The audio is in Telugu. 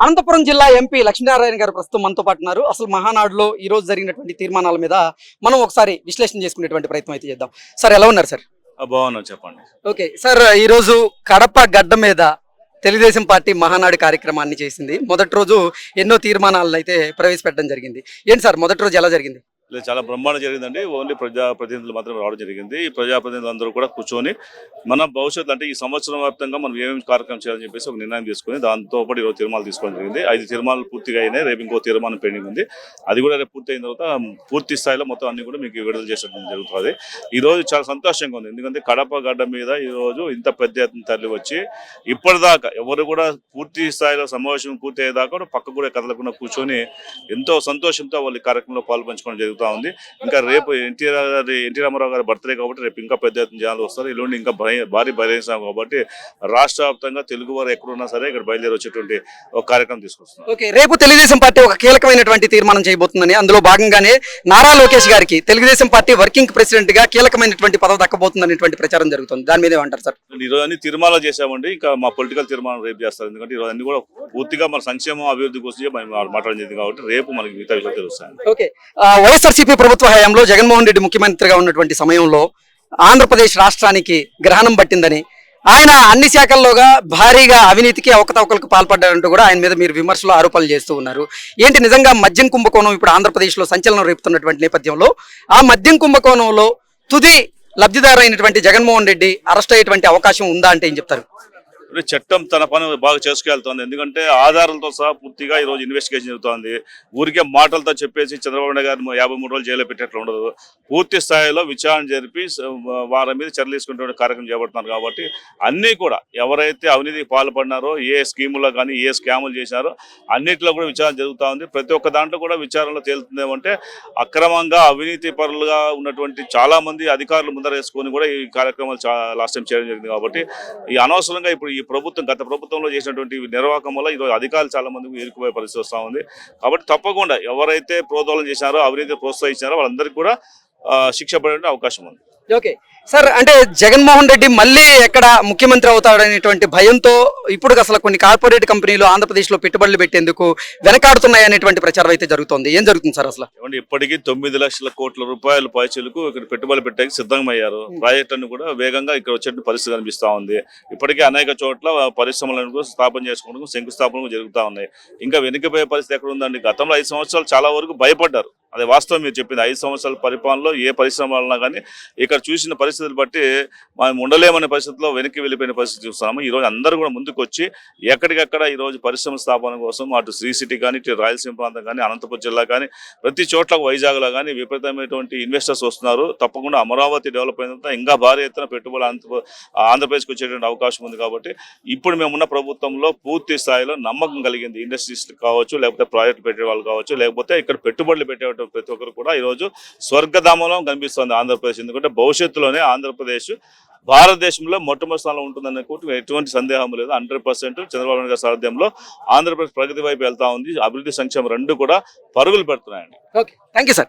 అనంతపురం జిల్లా ఎంపీ లక్ష్మీనారాయణ గారు ప్రస్తుతం మనతో పాటు ఉన్నారు. అసలు మహానాడులో ఈ రోజు జరిగినటువంటి తీర్మానాల మీద మనం ఒకసారి విశ్లేషణ చేసుకునేటువంటి ప్రయత్నం అయితే చేద్దాం. సార్ ఎలా ఉన్నారు సార్? బాగున్నాం, చెప్పండి. ఓకే సార్, ఈ రోజు కడప గడ్డ మీద తెలుగుదేశం పార్టీ మహానాడు కార్యక్రమాన్ని చేసింది. మొదటి రోజు ఎన్నో తీర్మానాలను అయితే ప్రవేశపెట్టడం జరిగింది. ఏంటి సార్ మొదటి రోజు ఎలా జరిగింది? లేదు, చాలా బ్రహ్మాండం జరిగిందండి. ఓన్లీ ప్రజాప్రతినిధులు మాత్రమే రావడం జరిగింది. ఈ ప్రజాప్రతినిధులు అందరూ కూడా కూర్చొని మన భవిష్యత్తు అంటే ఈ సంవత్సరం వ్యాప్తంగా మనం ఏమేమి కార్యక్రమం చేయాలని చెప్పేసి ఒక నిర్ణయం తీసుకుని దాంతో పాటు ఈరోజు తీర్మానాలు తీసుకోవడం జరిగింది. 5 తీర్మానాలు పూర్తిగా అయినాయి. రేపు ఇంకో తీర్మానం పెండింగ్ ఉంది. అది కూడా రేపు పూర్తి అయిన తర్వాత పూర్తి స్థాయిలో మొత్తం అన్ని కూడా మీకు విడుదల చేసడం జరుగుతుంది. ఈ రోజు చాలా సంతోషంగా ఉంది. ఎందుకంటే కడప గడ్డ మీద ఈ రోజు ఇంత పెద్ద ఎత్తున తరలి వచ్చి ఇప్పటిదాకా ఎవరు కూడా పూర్తి స్థాయిలో సమావేశం పూర్తి అయ్యేదాకా కూడా పక్క కూడా కదలకుండా కూర్చొని ఎంతో సంతోషంతో వాళ్ళు ఈ కార్యక్రమంలో పాల్పంచుకోవడం జరుగుతూ ఉంది. ఇంకా రేపు ఎన్టీ రామారావు గారి బర్త్డే కాబట్టి రేపు ఇంకా పెద్ద ఎత్తున జనాలు వస్తారు. ఇల్లుండి ఇంకా భారీ బహిరంగ కాబట్టి రాష్ట్ర వ్యాప్తంగా తెలుగు వారు ఎక్కడున్నా సరే ఇక్కడ బయలుదేరి వచ్చేటువంటి ఒక కార్యక్రమం తీసుకొస్తున్నారు. ఓకే, రేపు తెలుగుదేశం పార్టీ ఒక కీలకమైనటువంటి తీర్మానం చేయబోతుందని, అందులో భాగంగానే నారా లోకేష్ గారికి తెలుగుదేశం పార్టీ వర్కింగ్ ప్రెసిడెంట్ గా కీలకమైనటువంటి పదవి దక్కబోతుందనేటువంటి ప్రచారం జరుగుతుంది. దాని మీద ఏమంటారు సార్? ఈ రోజు అన్ని తీర్మానాలు చేశామండి. ఇంకా మా పొలిటికల్ తీర్మానం రేపు చేస్తారు. ఎందుకంటే ఈ రోజు అన్ని కూడా పూర్తిగా మన సంక్షేమం అభివృద్ధి కోసం మాట్లాడడం జరిగింది కాబట్టి రేపు మనకి మిగతా విషయాలు తెలుస్తాయి. ఓకే, వైఎస్ఆర్సీపీ ప్రభుత్వ హయాంలో జగన్మోహన్ రెడ్డి ముఖ్యమంత్రిగా ఉన్నటువంటి సమయంలో ఆంధ్రప్రదేశ్ రాష్ట్రానికి గ్రహణం పట్టిందని, ఆయన అన్ని శాఖల్లోగా భారీగా అవినీతికి అవకతవకలకు పాల్పడ్డారంటూ కూడా ఆయన మీద మీరు విమర్శలు ఆరోపణలు చేస్తూ ఉన్నారు. ఏంటి నిజంగా మద్యం కుంభకోణం ఇప్పుడు ఆంధ్రప్రదేశ్లో సంచలనం రేపుతున్నటువంటి నేపథ్యంలో ఆ మద్యం కుంభకోణంలో తుది లబ్ధిదారు అయినటువంటి జగన్మోహన్ రెడ్డి అరెస్ట్ అయ్యేటువంటి అవకాశం ఉందా అంటే ఏం చెప్తారు? చట్టం తన పని బాగా చేసుకెళ్తోంది. ఎందుకంటే ఆధారాలతో సహా పూర్తిగా ఈ రోజు ఇన్వెస్టిగేషన్ జరుగుతోంది. ఊరికే మాటలతో చెప్పేసి చంద్రబాబు నాయుడు గారిని 53 రోజులు జైల్లో పెట్టేట్లు ఉండదు. పూర్తి స్థాయిలో విచారణ జరిపి వారి మీద చర్యలు తీసుకునే కార్యక్రమం చేపడుతున్నారు. కాబట్టి అన్నీ కూడా ఎవరైతే అవినీతికి పాల్పడినారో, ఏ స్కీములో కానీ ఏ స్కాములు చేశారో అన్నింటిలో కూడా విచారణ జరుగుతూ ఉంది. ప్రతి ఒక్క దాంట్లో కూడా విచారణలో తేలుతుంది ఏమంటే అక్రమంగా అవినీతి పరులుగా ఉన్నటువంటి చాలా మంది అధికారులు ముందర వేసుకొని కూడా ఈ కార్యక్రమాలు లాస్ట్ టైం చేయడం జరిగింది. కాబట్టి ఈ అనవసరంగా ఇప్పుడు ఈ ప్రభుత్వం గత ప్రభుత్వంలో చేసినటువంటి నిర్వాహకం వల్ల ఈరోజు అధికారులు చాలా మందికి ఇరుక్కుపోయే పరిస్థితి వస్తూ ఉంది. కాబట్టి తప్పకుండా ఎవరైతే ప్రోద్బలం చేశారో, అవినీతి ప్రోత్సహించారో వాళ్ళందరికీ కూడా శిక్ష పడే అవకాశం ఉంది. ఓకే సార్, అంటే జగన్మోహన్ రెడ్డి మళ్ళీ ఎక్కడ ముఖ్యమంత్రి అవుతాడనేటువంటి భయంతో ఇప్పుడు అసలు కొన్ని కార్పొరేట్ కంపెనీలు ఆంధ్రప్రదేశ్లో పెట్టుబడులు పెట్టేందుకు వెనకాడుతున్నాయి అనేటువంటి ప్రచారం అయితే జరుగుతుంది. ఏం జరుగుతుంది సార్ అసలు? ఇప్పటికీ 9 లక్షల కోట్ల రూపాయల పైచలకు ఇక్కడ పెట్టుబడులు పెట్టడానికి సిద్ధమయ్యారు. ప్రాజెక్టులను కూడా వేగంగా ఇక్కడ వచ్చే పరిస్థితి కనిపిస్తూ ఉంది. ఇప్పటికే అనేక చోట్ల పరిశ్రమలను స్థాపన చేసుకోవడం, శంకుస్థాపన జరుగుతూ ఉన్నాయి. ఇంకా వెనుకపోయే పరిస్థితి ఎక్కడ ఉందండి? గతంలో 5 సంవత్సరాలు చాలా వరకు భయపడ్డారు. అదే వాస్తవం మీరు చెప్పింది. 5 సంవత్సరాల పరిపాలనలో ఏ పరిశ్రమ వలన కానీ ఇక్కడ చూసిన పరిస్థితులు బట్టి మనం ఉండలేమనే పరిస్థితిలో వెనక్కి వెళ్ళిపోయిన పరిస్థితి చూస్తున్నాము. ఈరోజు అందరూ కూడా ముందుకు వచ్చి ఎక్కడికక్కడ ఈరోజు పరిశ్రమ స్థాపన కోసం అటు శ్రీ సిటీ కానీ, ఇటు రాయలసీమ ప్రాంతం కానీ, అనంతపురం జిల్లా కానీ, ప్రతి చోట్ల వైజాగ్లో కానీ విపరీతమైనటువంటి ఇన్వెస్టర్స్ వస్తున్నారు. తప్పకుండా అమరావతి డెవలప్ అయిన తర్వాత ఇంకా భారీ ఎత్తున పెట్టుబడులు ఆంధ్రప్రదేశ్కి వచ్చేటువంటి అవకాశం ఉంది. కాబట్టి ఇప్పుడు మేమున్న ప్రభుత్వంలో పూర్తి స్థాయిలో నమ్మకం కలిగింది. ఇండస్ట్రీస్ కావచ్చు, లేకపోతే ప్రాజెక్టులు పెట్టే వాళ్ళు కావచ్చు, లేకపోతే ఇక్కడ పెట్టుబడులు పెట్టే ప్రతి ఒక్కరు కూడా ఈరోజు స్వర్గధామంలో కనిపిస్తుంది ఆంధ్రప్రదేశ్. ఎందుకంటే భవిష్యత్తులోనే ఆంధ్రప్రదేశ్ భారతదేశంలో మొట్టమొదటి స్థానంలో ఉంటుందనే ఎటువంటి సందేహం లేదు. 100% చంద్రబాబు నాయుడు గారి సారథ్యంలో ఆంధ్రప్రదేశ్ ప్రగతి వైపు వెళ్తా ఉంది. అభివృద్ధి సంక్షేమం రెండు కూడా పరుగులు పెడుతున్నాయండి. Okay, thank you sir.